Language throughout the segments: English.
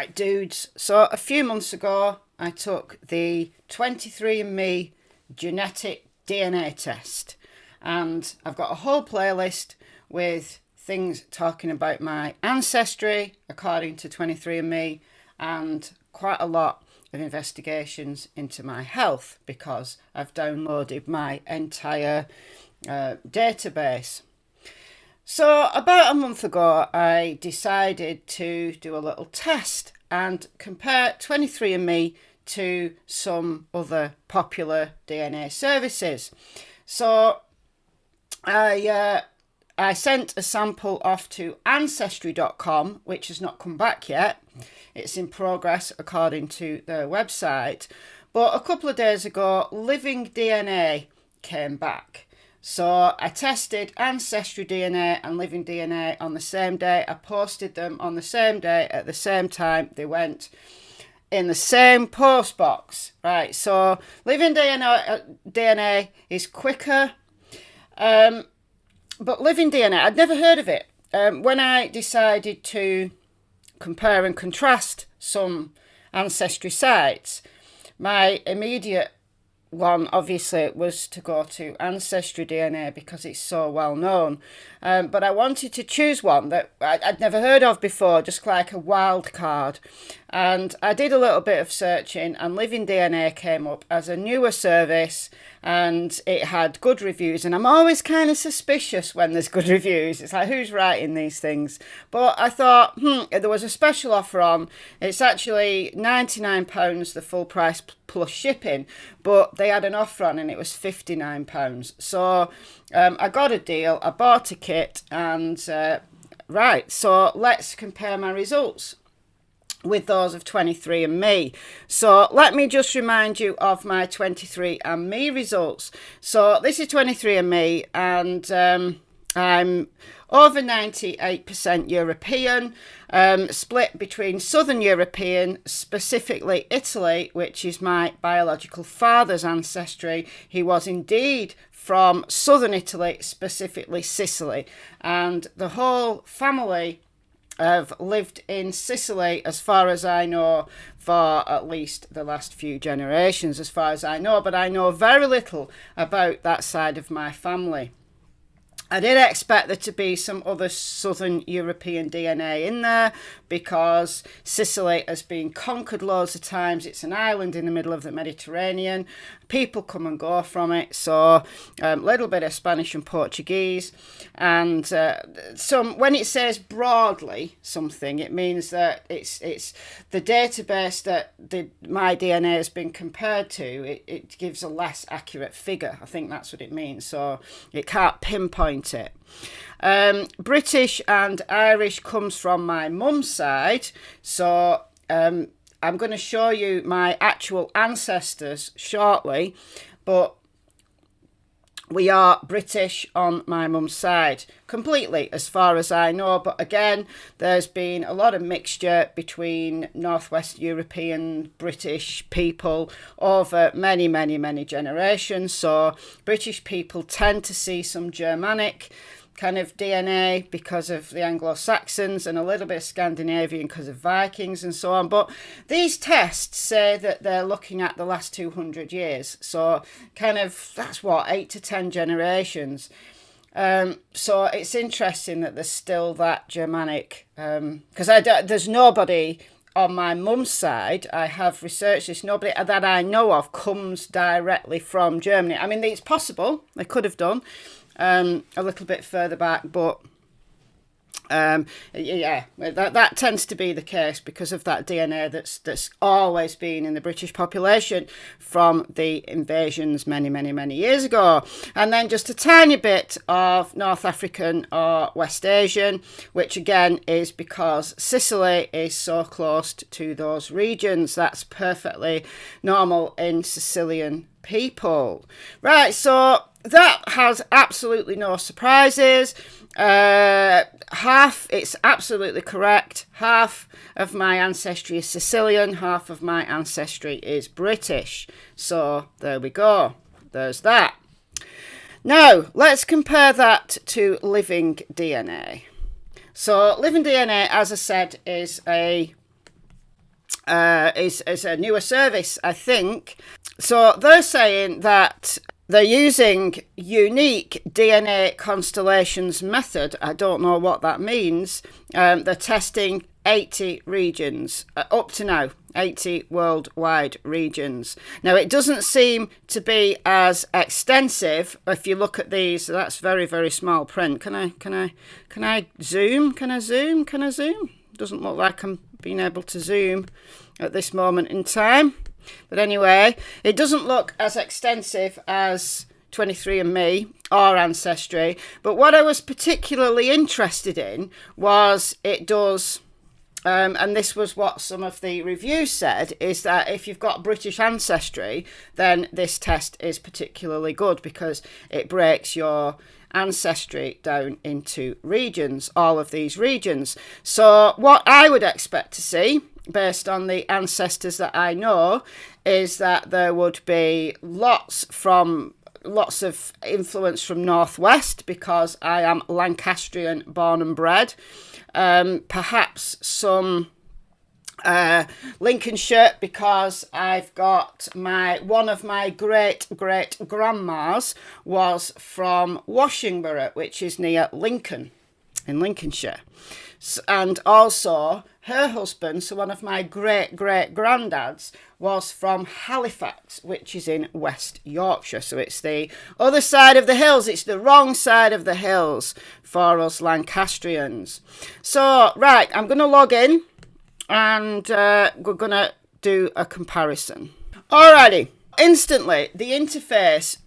Right, dudes, so a few months ago I took the 23andMe genetic DNA test, and I've got a whole playlist with things talking about my ancestry according to 23andMe, and quite a lot of investigations into my health because I've downloaded my entire database. So about a month ago, I decided to do a little test and compare 23andMe to some other popular DNA services. So I sent a sample off to Ancestry.com, which has not come back yet. It's in progress according to their website. But a couple of days ago, Living DNA came back. So I tested Ancestry DNA and Living DNA on the same day. I posted them on the same day at the same time. They went in the same post box. Right, so Living DNA is quicker. But Living DNA, I'd never heard of it. When I decided to compare and contrast some Ancestry sites, my immediate one obviously was to go to Ancestry DNA because it's so well known, but I wanted to choose one that I'd never heard of before, just like a wild card. And I did a little bit of searching, and Living DNA came up as a newer service, and it had good reviews, and I'm always kind of suspicious when there's good reviews. It's like, who's writing these things? But I thought, there was a special offer on. It's actually £99, the full price plus shipping, but they had an offer on and it was £59. So I got a deal, I bought a kit, and right, so let's compare my results with those of 23andMe. So let me just remind you of my 23andMe results. So this is 23andMe, and I'm over 98% European, split between Southern European, specifically Italy, which is my biological father's ancestry. He was indeed from Southern Italy, specifically Sicily, and the whole family have lived in Sicily, as far as I know, for at least the last few generations, as far as I know, but I know very little about that side of my family. I did expect there to be some other Southern European DNA in there because Sicily has been conquered loads of times. It's an island in the middle of the Mediterranean. People come and go from it. So a little bit of Spanish and Portuguese. And when it says broadly something, it means that it's the database that my DNA has been compared to. It gives a less accurate figure. I think that's what it means. So it can't pinpoint it. British and Irish comes from my mum's side, so I'm going to show you my actual ancestors shortly, but we are British on my mum's side, completely as far as I know. But again, there's been a lot of mixture between Northwest European British people over many, many, many generations. So British people tend to see some Germanic kind of DNA because of the Anglo-Saxons, and a little bit of Scandinavian because of Vikings and so on. But these tests say that they're looking at the last 200 years. So kind of, that's what, 8 to 10 generations. So it's interesting that there's still that Germanic, because there's nobody on my mum's side, I have researched this, nobody that I know of comes directly from Germany. I mean, it's possible, they could have done a little bit further back, but yeah, that tends to be the case because of that DNA that's always been in the British population from the invasions many, many, many years ago. And then just a tiny bit of North African or West Asian, which again is because Sicily is so close to those regions. That's perfectly normal in Sicilian people. Right, so that has absolutely no surprises. It's absolutely correct. Half of my ancestry is Sicilian, half of my ancestry is British. So there we go. There's that. Now, let's compare that to living DNA. So living DNA, as I said, is a is a newer service, I think. So they're saying that they're using unique DNA constellations method. I don't know what that means. They're testing 80 regions up to now, 80 worldwide regions. Now, it doesn't seem to be as extensive. If you look at these, that's very, very small print. Can I zoom? Can I zoom? Doesn't look like I'm being able to zoom at this moment in time. But anyway, it doesn't look as extensive as 23andMe or Ancestry. But what I was particularly interested in was it does, and this was what some of the reviews said, is that if you've got British ancestry, then this test is particularly good because it breaks your ancestry down into regions, all of these regions. So what I would expect to see, based on the ancestors that I know, is that there would be lots of influence from Northwest, because I am Lancastrian born and bred. Perhaps some Lincolnshire, because I've got one of my great grandmas was from Washington, which is near Lincoln in Lincolnshire. And also her husband, so one of my great granddads, was from Halifax, which is in West Yorkshire. So it's the other side of the hills. It's the wrong side of the hills for us Lancastrians. So, right, I'm going to log in and we're going to do a comparison. Alrighty, instantly, the interface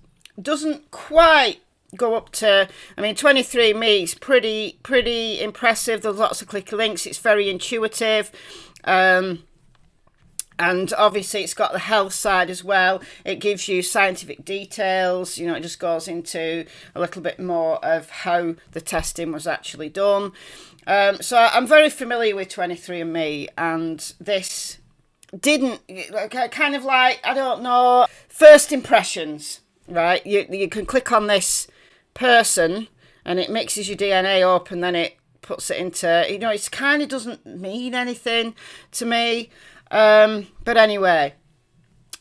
doesn't quite go up to, 23andMe is pretty impressive. There's lots of clicky links. It's very intuitive. And obviously it's got the health side as well. It gives you scientific details. It just goes into a little bit more of how the testing was actually done. So I'm very familiar with 23andMe, and this didn't, kind of like, I don't know, first impressions, right? You can click on this person and it mixes your DNA up, and then it puts it into, it kind of doesn't mean anything to me. But anyway,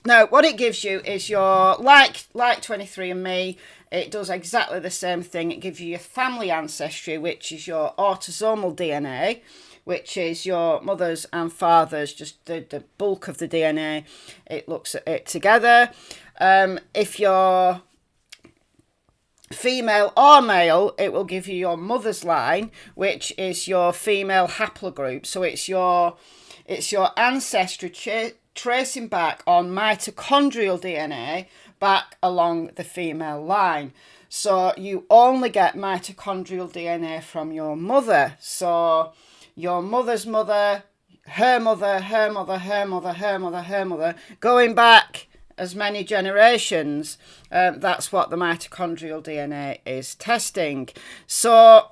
now what it gives you is your, like 23andMe, it does exactly the same thing. It gives you your family ancestry, which is your autosomal DNA, which is your mother's and father's, just the bulk of the DNA. It looks at it together. If you're female or male, it will give you your mother's line, which is your female haplogroup. So it's your ancestry tracing back on mitochondrial DNA back along the female line. So you only get mitochondrial DNA from your mother. So your mother's mother, her mother, her mother, her mother, her mother, her mother, going back as many generations. That's what the mitochondrial DNA is testing. So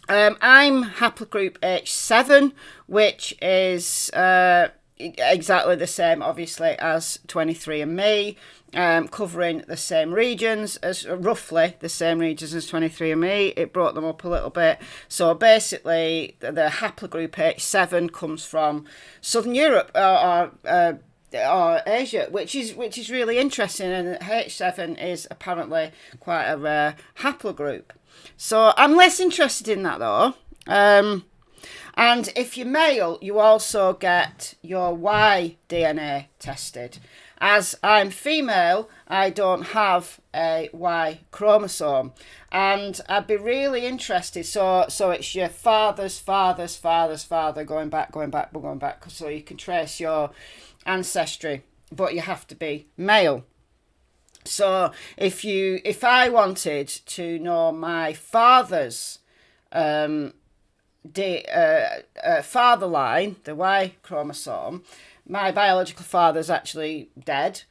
I'm haplogroup H7, which is exactly the same, obviously, as 23andMe, covering the same regions, as roughly the same regions as 23andMe. It brought them up a little bit. So basically, the haplogroup H7 comes from Southern Europe or Asia, which is really interesting, and H7 is apparently quite a rare haplogroup. So I'm less interested in that though. And if you're male, you also get your Y DNA tested. As I'm female, I don't have a Y chromosome, and I'd be really interested. So it's your father's father going back, so you can trace your ancestry, but you have to be male. So if I wanted to know my father's father line, the Y chromosome, my biological father's actually dead.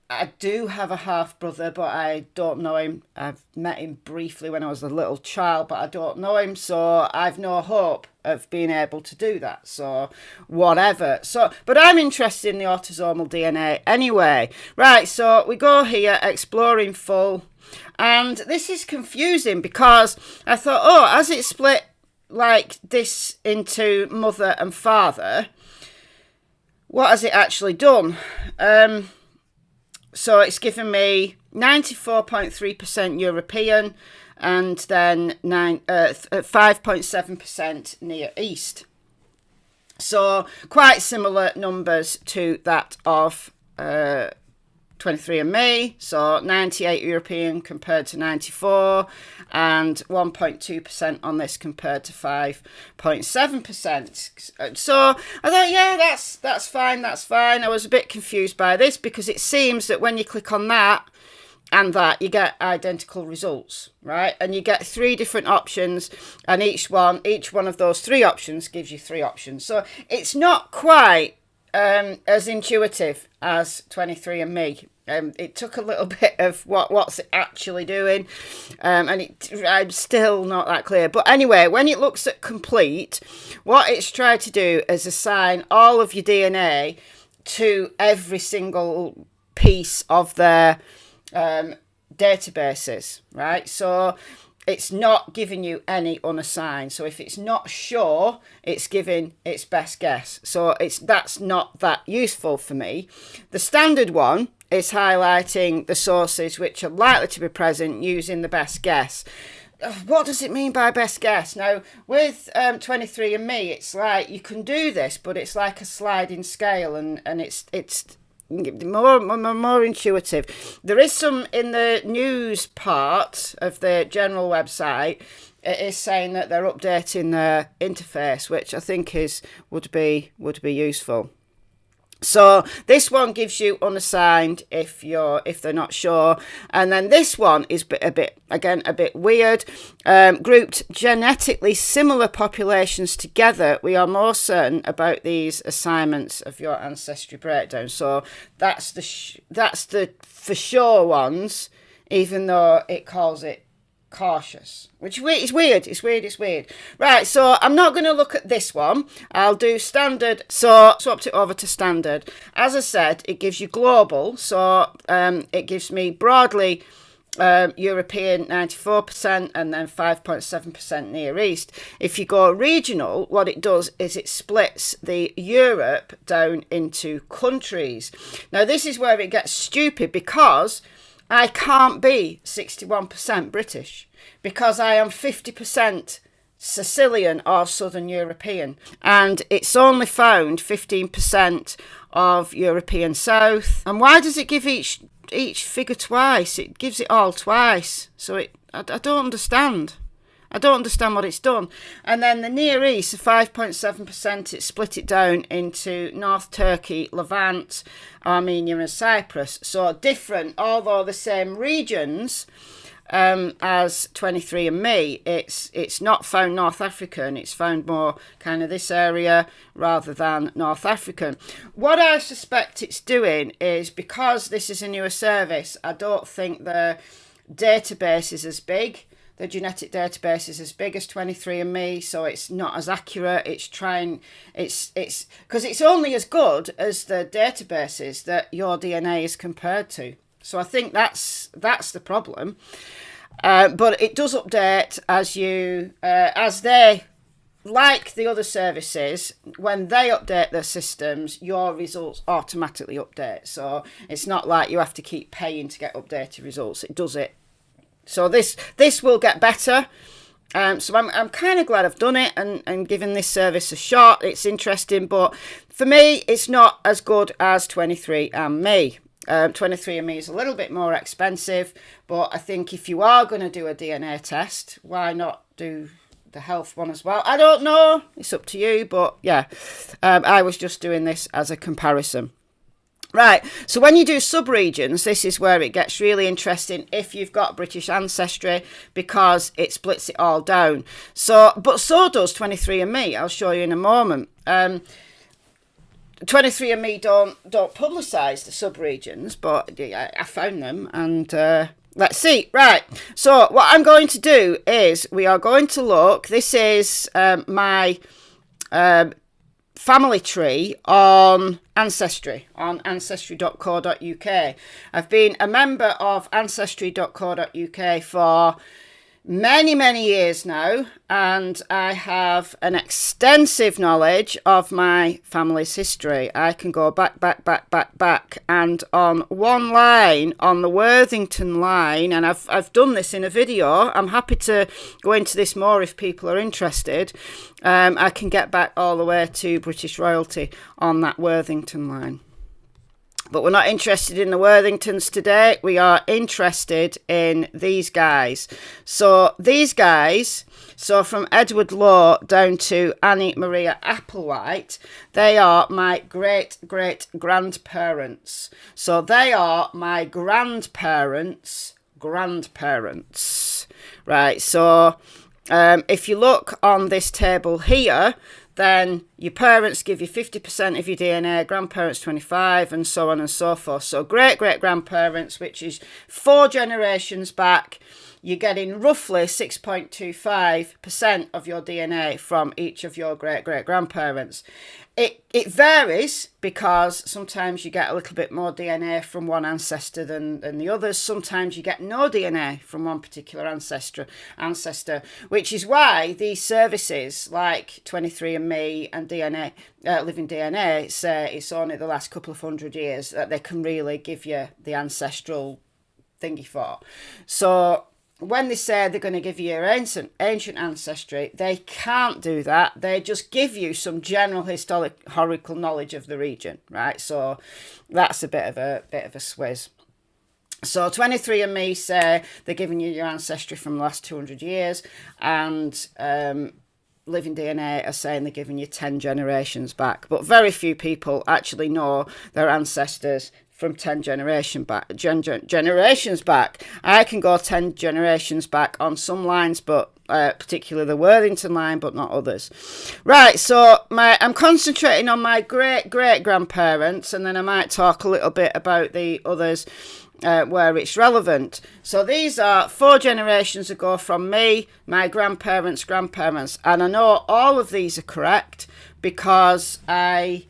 I do have a half brother, but I don't know him. I've met him briefly when I was a little child, but I don't know him, so I've no hope of being able to do that. So whatever. But I'm interested in the autosomal DNA anyway. Right, so we go here, exploring full, and this is confusing because I thought, as it split like this into mother and father, what has it actually done? So it's given me 94.3% European and then 5.7% Near East. So quite similar numbers to that of 23andMe. So 98 European compared to 94 and 1.2% on this compared to 5.7%. So I thought, yeah, that's fine. I was a bit confused by this because it seems that when you click on that and that, you get identical results, right? And you get 3 different options, and each one of those 3 options gives you 3 options. So it's not quite as intuitive as 23andMe. It took a little bit of what's it actually doing, and I'm still not that clear. But anyway, when it looks at complete, what it's tried to do is assign all of your DNA to every single piece of their databases, right? So it's not giving you any unassigned. So if it's not sure, it's giving its best guess. So that's not that useful for me. The standard one is highlighting the sources which are likely to be present using the best guess. What does it mean by best guess? Now, with 23andMe, it's like you can do this, but it's like a sliding scale, and it's more intuitive. There is some in the news part of the general website. It is saying that they're updating their interface, which I think would be useful. So this one gives you unassigned if they're not sure, and then this one is a bit weird. Grouped genetically similar populations together, we are more certain about these assignments of your ancestry breakdown. So that's the for sure ones, even though it calls it cautious, which is weird. It's weird. Right, so I'm not going to look at this one. I'll do standard. So swapped it over to standard. As I said, it gives you global. So it gives me broadly European 94% and then 5.7% Near East. If you go regional, what it does is it splits the Europe down into countries. Now this is where it gets stupid, because I can't be 61% British, because I am 50% Sicilian or Southern European, and it's only found 15% of European South. And why does it give each figure twice? It gives it all twice. So I don't understand. I don't understand what it's done. And then the Near East, 5.7%, it split it down into North Turkey, Levant, Armenia and Cyprus. So different, although the same regions as 23andMe. It's not found North African, it's found more kind of this area rather than North African. What I suspect it's doing is, because this is a newer service, I don't think the database is as big. The genetic database is as big as 23andMe, so it's not as accurate. It's because it's only as good as the databases that your DNA is compared to. So I think that's the problem. But it does update as they, like the other services, when they update their systems, your results automatically update. So it's not like you have to keep paying to get updated results. It does it. So this will get better. So I'm kind of glad I've done it and given this service a shot. It's interesting, but for me, it's not as good as 23andMe. 23andMe is a little bit more expensive, but I think if you are going to do a DNA test, why not do the health one as well? I don't know. It's up to you, but yeah, I was just doing this as a comparison. Right, so when you do sub-regions, this is where it gets really interesting if you've got British ancestry, because it splits it all down. But so does 23andMe. I'll show you in a moment. 23andMe don't publicise the sub-regions, but I found them, and let's see. Right, so what I'm going to do is we are going to look. This is my family tree on Ancestry, on ancestry.co.uk. I've been a member of ancestry.co.uk for many years now, and I have an extensive knowledge of my family's history. I can go back, and on one line, on the Worthington line, and I've done this in a video. I'm happy to go into this more if people are interested. I can get back all the way to British royalty on that Worthington line. But we're not interested in the Worthingtons today. We are interested in these guys. So these guys, so from Edward Lowe down to Annie Maria Applewhite, they are my great-great-grandparents. So they are my grandparents' grandparents. Right, so if you look on this table here, then your parents give you 50% of your DNA, grandparents 25, and so on and so forth. So great-great-grandparents, which is 4 generations back, you're getting roughly 6.25% of your DNA from each of your great-great-grandparents. It varies because sometimes you get a little bit more DNA from one ancestor than the others. Sometimes you get no DNA from one particular ancestor, which is why these services like 23andMe and DNA, Living DNA, say it's only the last couple of 100 years that they can really give you the ancestral thingy for. So when they say they're going to give you your ancient ancestry, they can't do that. They just give you some general historical knowledge of the region, right? So that's a bit of a swizz. So 23andMe say they're giving you your ancestry from the last 200 years, and Living DNA are saying they're giving you 10 generations back. But very few people actually know their ancestors from 10 generations back. I can go 10 generations back on some lines, but particularly the Worthington line, but not others. Right, so I'm concentrating on my great-great-grandparents, and then I might talk a little bit about the others where it's relevant. So these are 4 generations ago from me, my grandparents, and I know all of these are correct because I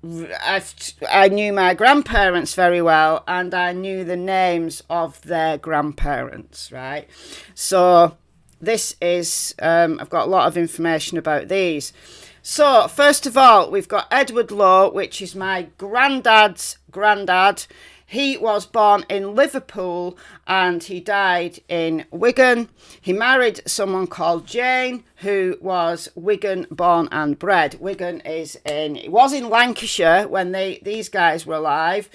knew my grandparents very well, and I knew the names of their grandparents, right? So this is, I've got a lot of information about these. So first of all, we've got Edward Lowe, which is my granddad's granddad. He was born in Liverpool and he died in Wigan. He married someone called Jane, who was Wigan born and bred. Wigan it was in Lancashire when these guys were alive,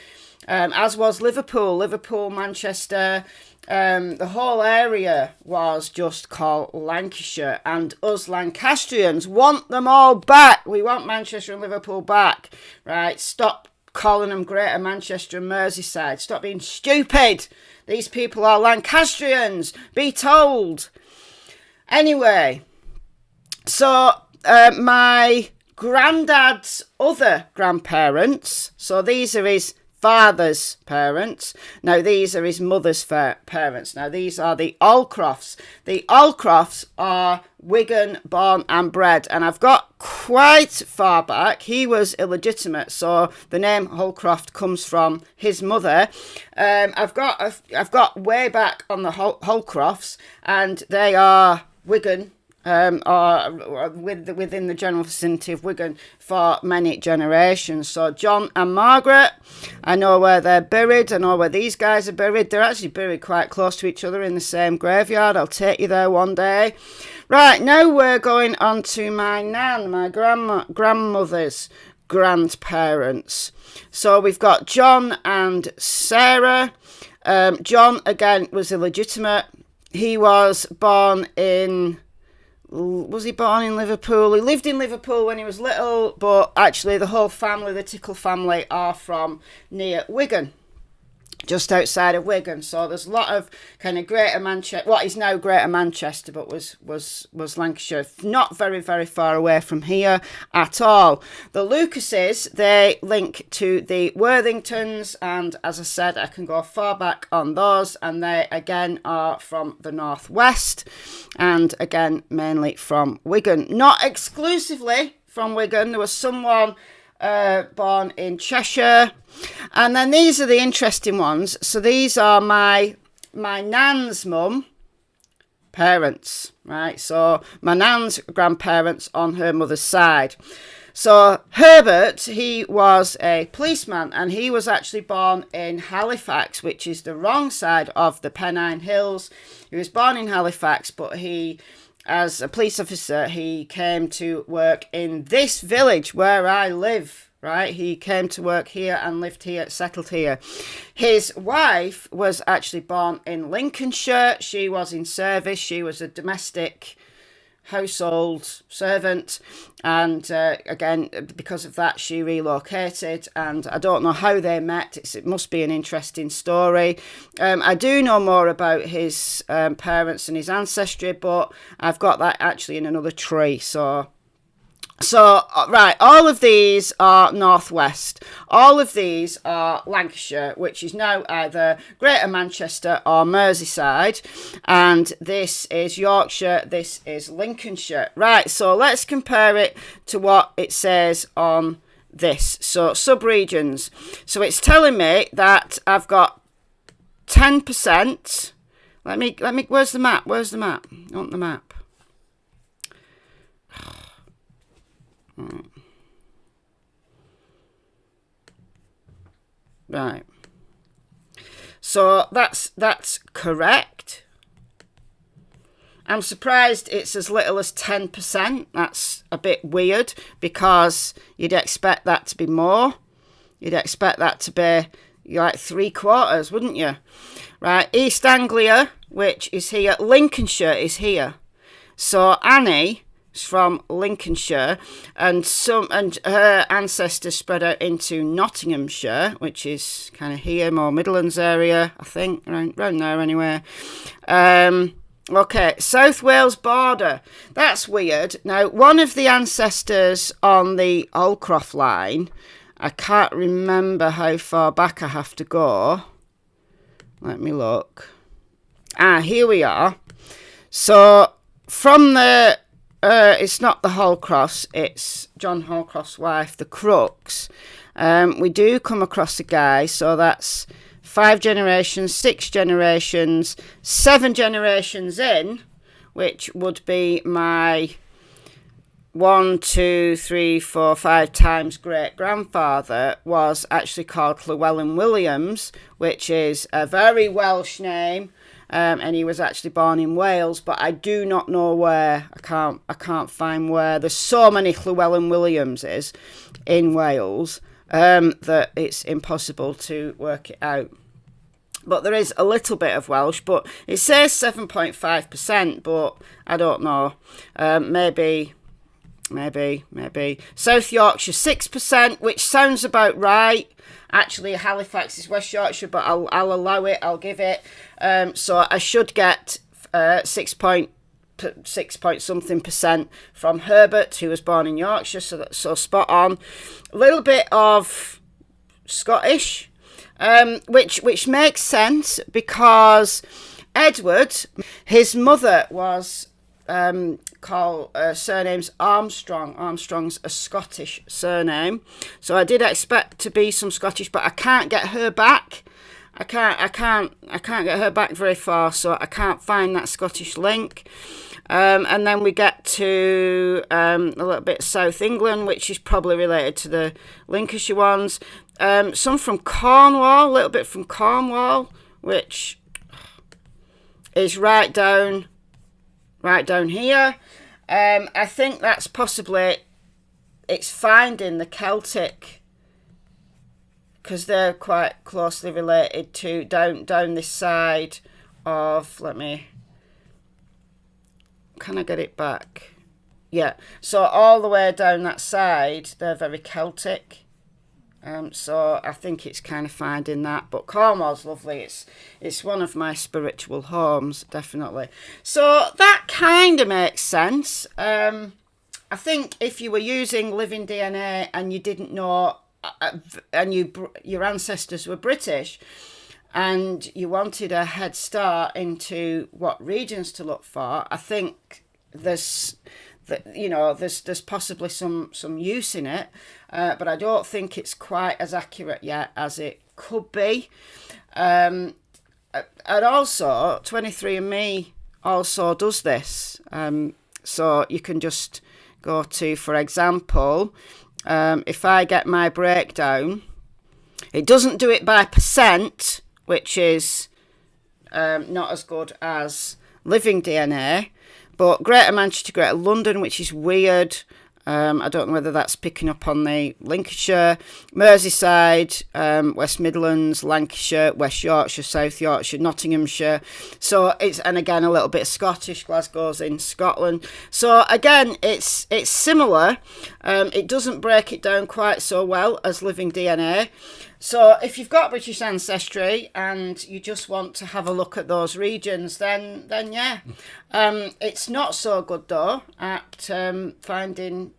as was Liverpool, Manchester. The whole area was just called Lancashire, and us Lancastrians want them all back. We want Manchester and Liverpool back, right? Stop calling them Greater Manchester and Merseyside. Stop being stupid. These people are Lancastrians. Be told. Anyway, so my granddad's other grandparents, so these are his father's parents. Now these are his mother's parents. Now these are the Allcrofts. The Allcrofts are Wigan born and bred, and I've got quite far back. He was illegitimate, so the name Holcroft comes from his mother. I've got way back on the Holcrofts, and they are Wigan. Or within the general vicinity of Wigan for many generations. So John and Margaret, I know where they're buried. I know where these guys are buried. They're actually buried quite close to each other in the same graveyard. I'll take you there one day. Right, now we're going on to my nan, my grandmother's grandparents. So we've got John and Sarah. John, again, was illegitimate. He was born in... Was he born in Liverpool? He lived in Liverpool when he was little, but actually the whole family, the Tickle family, are from near Wigan, just outside of Wigan. So there's a lot of kind of Greater Manchester, what is now Greater Manchester, but was Lancashire, not very far away from here at all. The Lucases, they link to the Worthingtons, and as I said, I can go far back on those, and they again are from the northwest, and again mainly from Wigan, not exclusively from Wigan. There was someone born in Cheshire. And then these are the interesting ones. So these are my nan's mum parents, right? So my nan's grandparents on her mother's side. So Herbert, he was a policeman, and he was actually born in Halifax, which is the wrong side of the Pennine Hills. He was born in Halifax, but he, as a police officer, he came to work in this village where I live, right? He came to work here and lived here, settled here. His wife was actually born in Lincolnshire. She was in service. She was a domestic household servant, and again, because of that, she relocated, and I don't know how they met. It must be an interesting story. I do know more about his parents and his ancestry, but I've got that actually in another tree. So, right, all of these are northwest. All of these are Lancashire, which is now either Greater Manchester or Merseyside. And this is Yorkshire, this is Lincolnshire. Right, so let's compare it to what it says on this. So, sub-regions. So, it's telling me that I've got 10%. Let me, where's the map? Where's the map? I want the map. Right. So that's correct. I'm surprised it's as little as 10%. That's a bit weird, because you'd expect that to be more. You'd expect that to be like 3/4, wouldn't you? Right. East Anglia, which is here. Lincolnshire is here. So Annie from Lincolnshire, and her ancestors spread out into Nottinghamshire, which is kind of here, more Midlands area, I think, around there anyway. Okay, South Wales border. That's weird. Now, one of the ancestors on the Aldcroft line, I can't remember how far back I have to go. Let me look. Here we are. So from the it's not the Holcrofts, it's John Holcroft's wife, the Crooks. We do come across a guy, so that's 5 generations, 6 generations, 7 generations in, which would be my 1, 2, 3, 4, 5 times great-grandfather, was actually called Llewellyn Williams, which is a very Welsh name. And he was actually born in Wales, but I do not know where. I can't find where. There's so many Llewellyn Williamses in Wales that it's impossible to work it out. But there is a little bit of Welsh, but it says 7.5%, but I don't know. Maybe. South Yorkshire 6%, which sounds about right. Actually, Halifax is West Yorkshire, but I'll allow it. I'll give it. So I should get 6 point something percent from Herbert, who was born in Yorkshire. So that's so spot on. A little bit of Scottish, which makes sense, because Edward, his mother was surname's Armstrong. Armstrong's a Scottish surname, so I did expect to be some Scottish, but I can't get her back. I can't get her back very far, so I can't find that Scottish link. And then we get to a little bit South England, which is probably related to the Lincolnshire ones. Some from Cornwall, a little bit from Cornwall, which is right down here. I think that's possibly, it's finding the Celtic, because they're quite closely related to down this side of, can I get it back? Yeah, so all the way down that side, they're very Celtic. So I think it's kind of finding that, but Cornwall's lovely. It's one of my spiritual homes, definitely. So that kind of makes sense. I think if you were using living DNA and you didn't know, and your ancestors were British, and you wanted a head start into what regions to look for, I think there's possibly some use in it, but I don't think it's quite as accurate yet as it could be. And also, 23andMe also does this. So you can just go to, for example, if I get my breakdown, it doesn't do it by percent, which is not as good as living DNA, but Greater Manchester, Greater London, which is weird. I don't know whether that's picking up on the Lincolnshire, Merseyside, West Midlands, Lancashire, West Yorkshire, South Yorkshire, Nottinghamshire. So it's, and again, a little bit of Scottish, Glasgow's in Scotland. So again, it's similar. It doesn't break it down quite so well as living DNA. So if you've got British Ancestry and you just want to have a look at those regions, then yeah. It's not so good though at finding.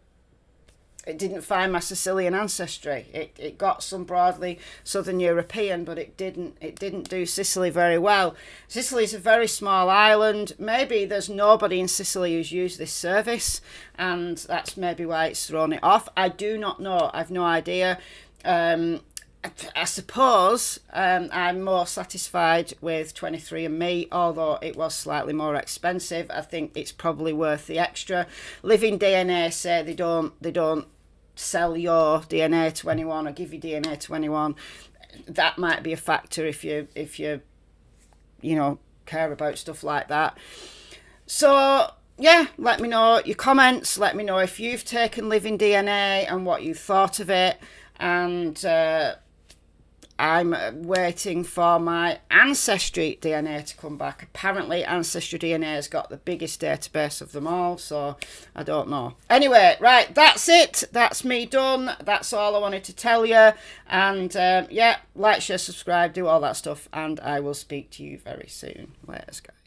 It didn't find my Sicilian ancestry. It got some broadly Southern European, but it didn't do Sicily very well. Sicily's a very small island. Maybe there's nobody in Sicily who's used this service, and that's maybe why it's thrown it off. I do not know. I've no idea. I suppose I'm more satisfied with 23andMe, although it was slightly more expensive. I think it's probably worth the extra. Living DNA say they don't sell your DNA to anyone or give you DNA to anyone. That might be a factor if you care about stuff like that. So yeah, let me know your comments. Let me know if you've taken living DNA and what you thought of it. And I'm waiting for my Ancestry DNA to come back. Apparently, Ancestry DNA has got the biggest database of them all, so I don't know. Anyway, right, that's it. That's me done. That's all I wanted to tell you. And yeah, like, share, subscribe, do all that stuff, and I will speak to you very soon. Laters, guys.